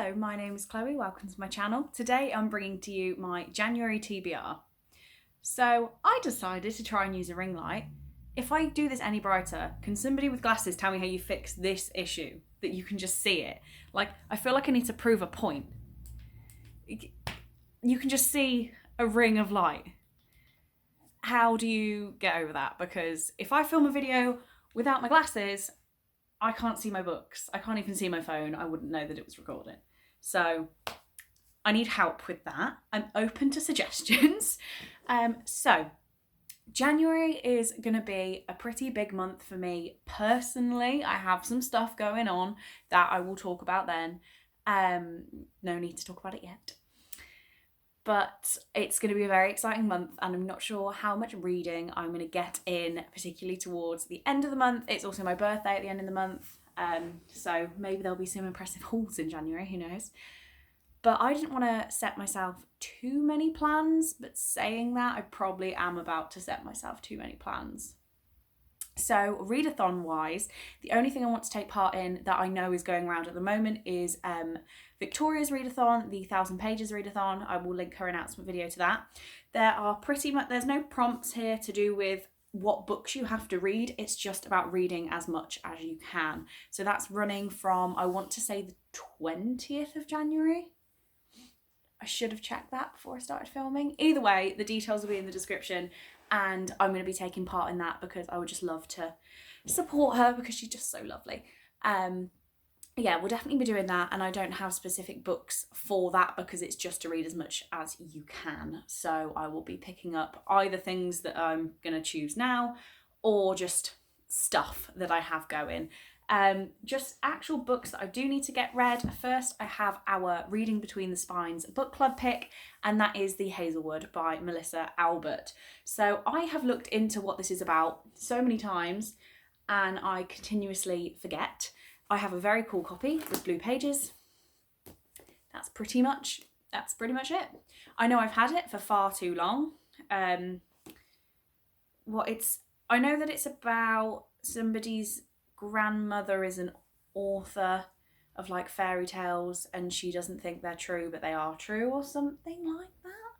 Hello, my name is Chloe, welcome to my channel. Today I'm bringing to you my January TBR. So I decided to try and use a ring light. If I do this any brighter, can somebody with glasses tell me how you fix this issue? That you can just see it. Like, I feel like I need to prove a point. You can just see a ring of light. How do you get over that? Because if I film a video without my glasses, I can't see my books. I can't even see my phone. I wouldn't know that it was recording. So I need help with that. I'm open to suggestions. So January is going to be a pretty big month for me personally. I have some stuff going on that I will talk about then. No need to talk about it yet. But it's going to be a very exciting month and I'm not sure how much reading I'm going to get in, particularly towards the end of the month. It's also my birthday at the end of the month, so maybe there'll be some impressive hauls in January, who knows. But I didn't want to set myself too many plans, but saying that, I probably am about to set myself too many plans. So readathon wise, the only thing I want to take part in that I know is going around at the moment is Victoria's readathon, the 1,000 pages readathon. I will link her announcement video to that. There's no prompts here to do with what books you have to read. It's just about reading as much as you can. So that's running from, I want to say, the 20th of January. I should have checked that before I started filming. Either way, the details will be in the description. And I'm going to be taking part in that because I would just love to support her because she's just so lovely. Yeah, we'll definitely be doing that, and I don't have specific books for that because it's just to read as much as you can. So I will be picking up either things that I'm going to choose now or just stuff that I have going. Just actual books that I do need to get read. First, I have our Reading Between the Spines book club pick, and that is the Hazelwood by Melissa Albert. So I have looked into what this is about so many times and I continuously forget. I have a very cool copy with blue pages. That's pretty much it. I know I've had it for far too long. I know that it's about somebody's grandmother is an author of like fairy tales and she doesn't think they're true but they are true or something like that.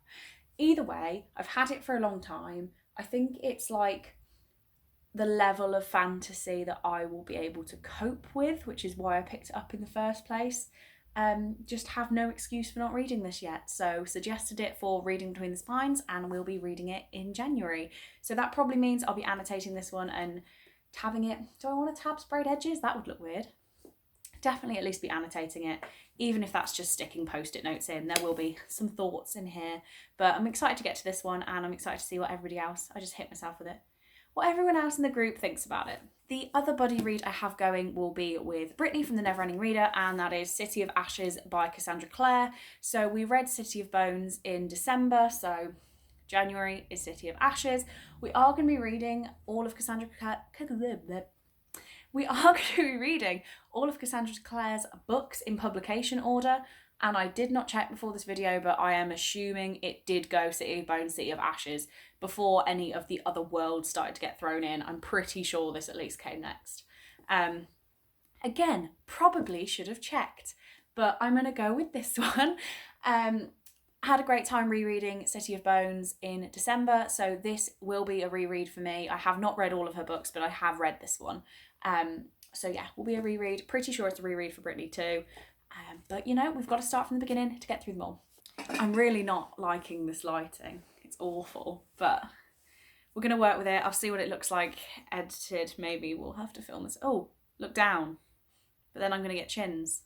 Either way, I've had it for a long time. I think it's like the level of fantasy that I will be able to cope with, which is why I picked it up in the first place. Just have no excuse for not reading this yet. So suggested it for Reading Between the Spines and we'll be reading it in January. So that probably means I'll be annotating this one and tabbing it. Do I want to tab sprayed edges? That would look weird. Definitely at least be annotating it, even if that's just sticking post-it notes in. There will be some thoughts in here, but I'm excited to get to this one and I'm excited to see what everybody else, I just hit myself with it, what everyone else in the group thinks about it. The other buddy read I have going will be with Brittany from The Neverending Reader, and that is City of Ashes by Cassandra Clare. So we read City of Bones in December, so January is City of Ashes. We are going to be reading all of Cassandra Clare's books in publication order, and I did not check before this video, but I am assuming it did go City of Bones, City of Ashes before any of the other worlds started to get thrown in. I'm pretty sure this at least came next. Again, probably should have checked, but I'm going to go with this one. Had a great time rereading City of Bones in December, so this will be a reread for me. I have not read all of her books, but I have read this one. So yeah, will be a reread. Pretty sure it's a reread for Brittany too. But you know, we've got to start from the beginning to get through them all. I'm really not liking this lighting. It's awful, but we're going to work with it. I'll see what it looks like edited. Maybe we'll have to film this. Oh, look down. But then I'm going to get chins.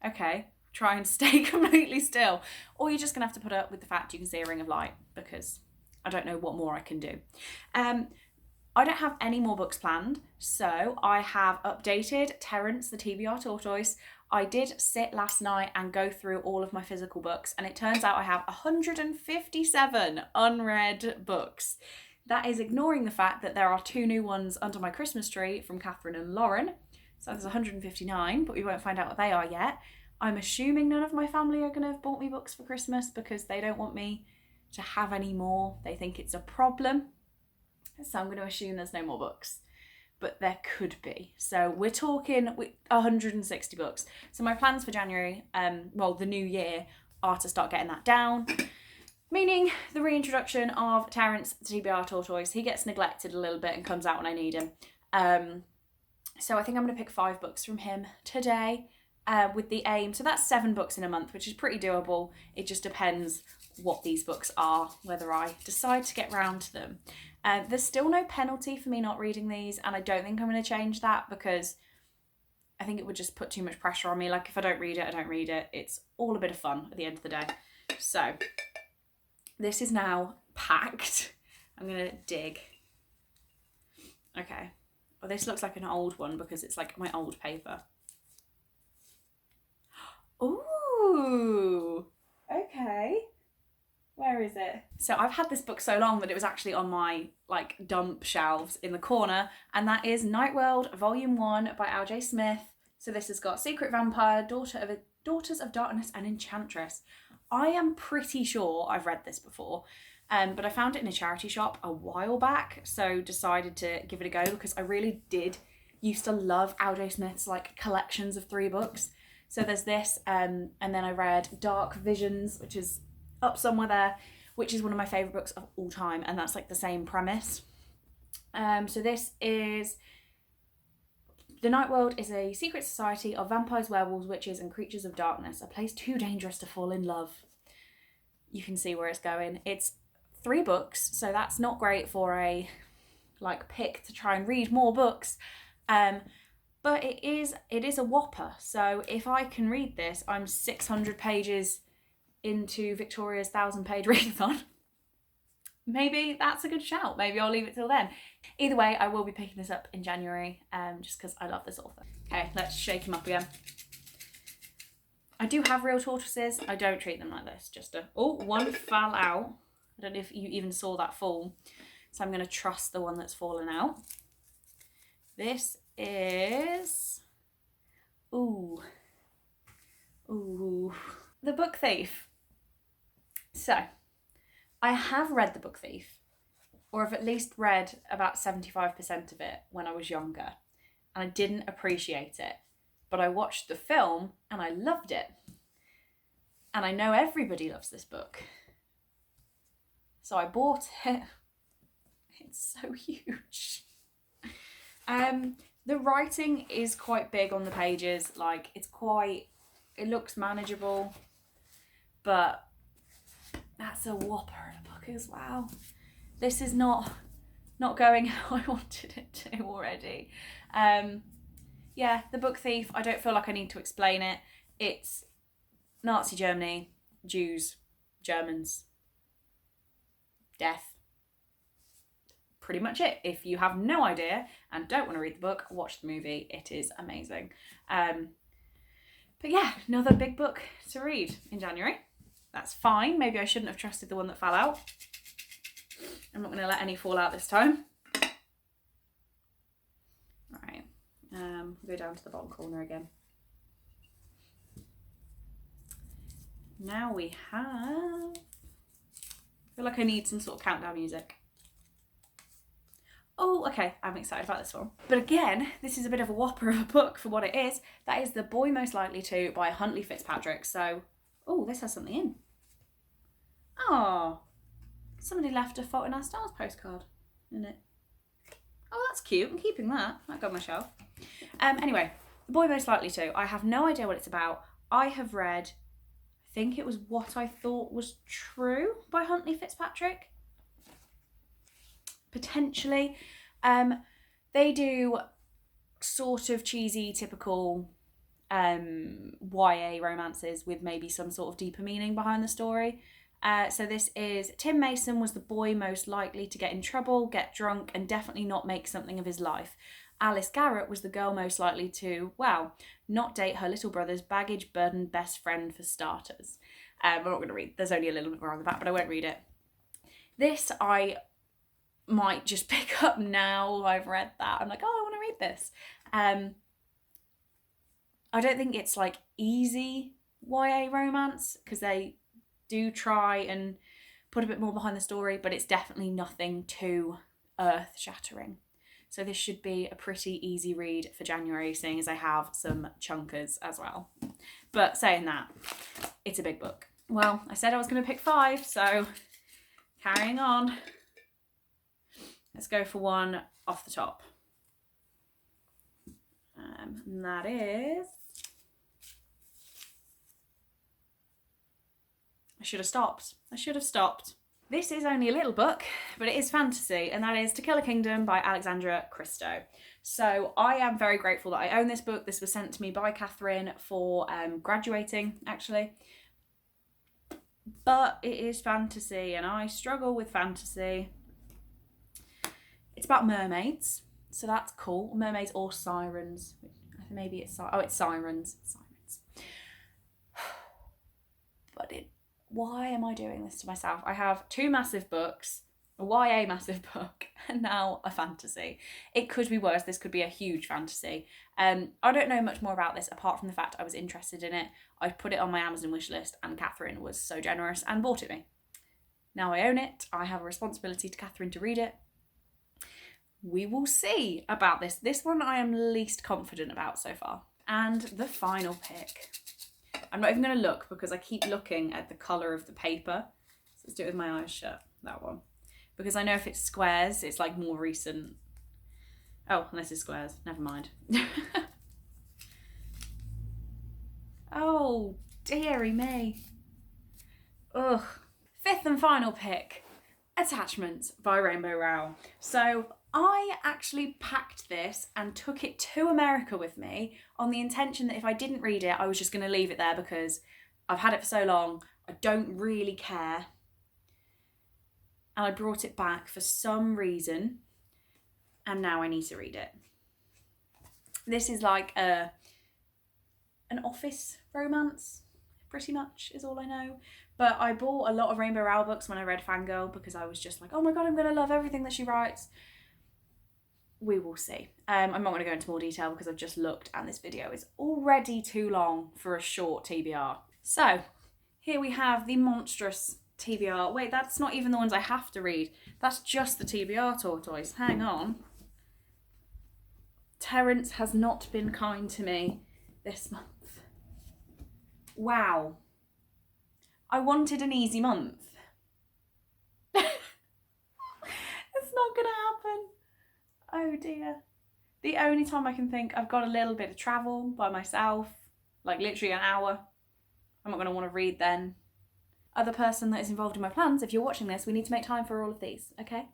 Okay, try and stay completely still. Or you're just going to have to put up with the fact you can see a ring of light because I don't know what more I can do. I don't have any more books planned, so I have updated Terence, the TBR Tortoise. I did sit last night and go through all of my physical books, and it turns out I have 157 unread books. That is ignoring the fact that there are 2 new ones under my Christmas tree from Catherine and Lauren. So there's 159, but we won't find out what they are yet. I'm assuming none of my family are going to have bought me books for Christmas because they don't want me to have any more. They think it's a problem. So I'm going to assume there's no more books. but there could be. So we're talking 160 books. So my plans for January, the new year, are to start getting that down. Meaning the reintroduction of Terence, the TBR Tortoise. He gets neglected a little bit and comes out when I need him. So I think I'm going to pick 5 books from him today with the aim. So that's 7 books in a month, which is pretty doable. It just depends what these books are, whether I decide to get round to them. There's still no penalty for me not reading these, and I don't think I'm going to change that because I think it would just put too much pressure on me. Like, if I don't read it, I don't read it. It's all a bit of fun at the end of the day. So this is now packed. I'm going to dig. Okay. Well, this looks like an old one because it's like my old paper. Ooh. Okay. Where is it? So I've had this book so long that it was actually on my like dump shelves in the corner, and that is Night World Volume 1 by L.J. Smith. So this has got Secret Vampire, Daughters of Darkness, and Enchantress. I am pretty sure I've read this before, but I found it in a charity shop a while back, so decided to give it a go because I really did used to love L.J. Smith's like collections of 3 books. So there's this, and then I read Dark Visions, which is up somewhere there, which is one of my favourite books of all time, and that's like the same premise. So this is... The Night World is a secret society of vampires, werewolves, witches, and creatures of darkness, a place too dangerous to fall in love. You can see where it's going. It's 3 books, so that's not great for a like pick to try and read more books. But it is a whopper. So if I can read this, I'm 600 pages into Victoria's 1,000-page readathon. Maybe that's a good shout. Maybe I'll leave it till then. Either way, I will be picking this up in January, just because I love this author. Okay, let's shake him up again. I do have real tortoises. I don't treat them like this. One fell out. I don't know if you even saw that fall. So I'm going to trust the one that's fallen out. This is... Ooh. The Book Thief. So, I have read The Book Thief, or have at least read about 75% of it when I was younger, and I didn't appreciate it. But I watched the film and I loved it. And I know everybody loves this book. So I bought it. It's so huge. The writing is quite big on the pages. Like, it looks manageable, but that's a whopper of a book as well. This is not going how I wanted it to already. Yeah, The Book Thief, I don't feel like I need to explain it. It's Nazi Germany, Jews, Germans, death. Pretty much it. If you have no idea and don't want to read the book, watch the movie. It is amazing. But yeah, another big book to read in January. That's fine. Maybe I shouldn't have trusted the one that fell out. I'm not going to let any fall out this time. Alright, go down to the bottom corner again. Now we have... I feel like I need some sort of countdown music. Oh, okay, I'm excited about this one. But again, this is a bit of a whopper of a book for what it is. That is The Boy Most Likely To by Huntley Fitzpatrick. So, oh, this has something in. Oh, somebody left a Fault in Our Stars postcard in it. Oh, that's cute. I'm keeping that. That got on my shelf. Anyway, The Boy Most Likely To. I have no idea what it's about. I have read, I think it was What I Thought Was True by Huntley Fitzpatrick. Potentially. They do sort of cheesy, typical YA romances with maybe some sort of deeper meaning behind the story. So this is Tim Mason was the boy most likely to get in trouble, get drunk, and definitely not make something of his life. Alice Garrett was the girl most likely to, not date her little brother's baggage-burdened best friend for starters. I'm not going to read, there's only a little bit more on the back, but I won't read it. This I might just pick up now I've read that. I'm like, oh, I want to read this. I don't think it's like easy YA romance, because they do try and put a bit more behind the story, but it's definitely nothing too earth-shattering. So this should be a pretty easy read for January, seeing as I have some chunkers as well. But saying that, it's a big book. Well, I said I was going to pick 5, so carrying on. Let's go for one off the top. And that is... I should have stopped. This is only a little book, but it is fantasy, and that is To Kill a Kingdom by Alexandra Christo. So I am very grateful that I own this book. This was sent to me by Catherine for graduating, actually. But it is fantasy, and I struggle with fantasy. It's about mermaids, so that's cool. Mermaids or sirens. Maybe it's... Oh, it's sirens. Sirens. But why am I doing this to myself? I have 2 massive books, a YA massive book, and now a fantasy. It could be worse. This could be a huge fantasy. I don't know much more about this apart from the fact I was interested in it. I put it on my Amazon wishlist and Catherine was so generous and bought it me. Now I own it. I have a responsibility to Catherine to read it. We will see about this. This one I am least confident about so far. And the final pick. I'm not even going to look because I keep looking at the colour of the paper. So let's do it with my eyes shut, that one. Because I know if it's squares, it's like more recent. Oh, unless it's squares, never mind. Oh, dearie me. Ugh. 5th and final pick, Attachments by Rainbow Rowell. So I actually packed this and took it to America with me on the intention that if I didn't read it, I was just going to leave it there because I've had it for so long, I don't really care. And I brought it back for some reason, and now I need to read it. This is like an office romance, pretty much, is all I know. But I bought a lot of Rainbow Rowell books when I read Fangirl because I was just like, oh my god, I'm going to love everything that she writes. We will see. I'm not going to go into more detail because I've just looked and this video is already too long for a short TBR. So here we have the monstrous TBR. Wait, that's not even the ones I have to read. That's just the TBR Tortoise. Hang on. Terence has not been kind to me this month. Wow. I wanted an easy month. It's not going to happen. Oh dear. The only time I can think I've got a little bit of travel by myself, like literally an hour. I'm not going to want to read then. Other person that is involved in my plans, if you're watching this, we need to make time for all of these, okay?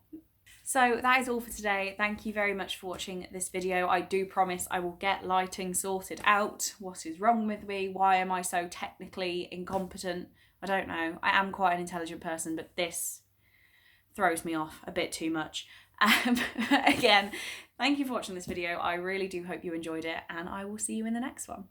So that is all for today. Thank you very much for watching this video. I do promise I will get lighting sorted out. What is wrong with me? Why am I so technically incompetent? I don't know. I am quite an intelligent person, but this throws me off a bit too much. Again, thank you for watching this video. I really do hope you enjoyed it, and I will see you in the next one.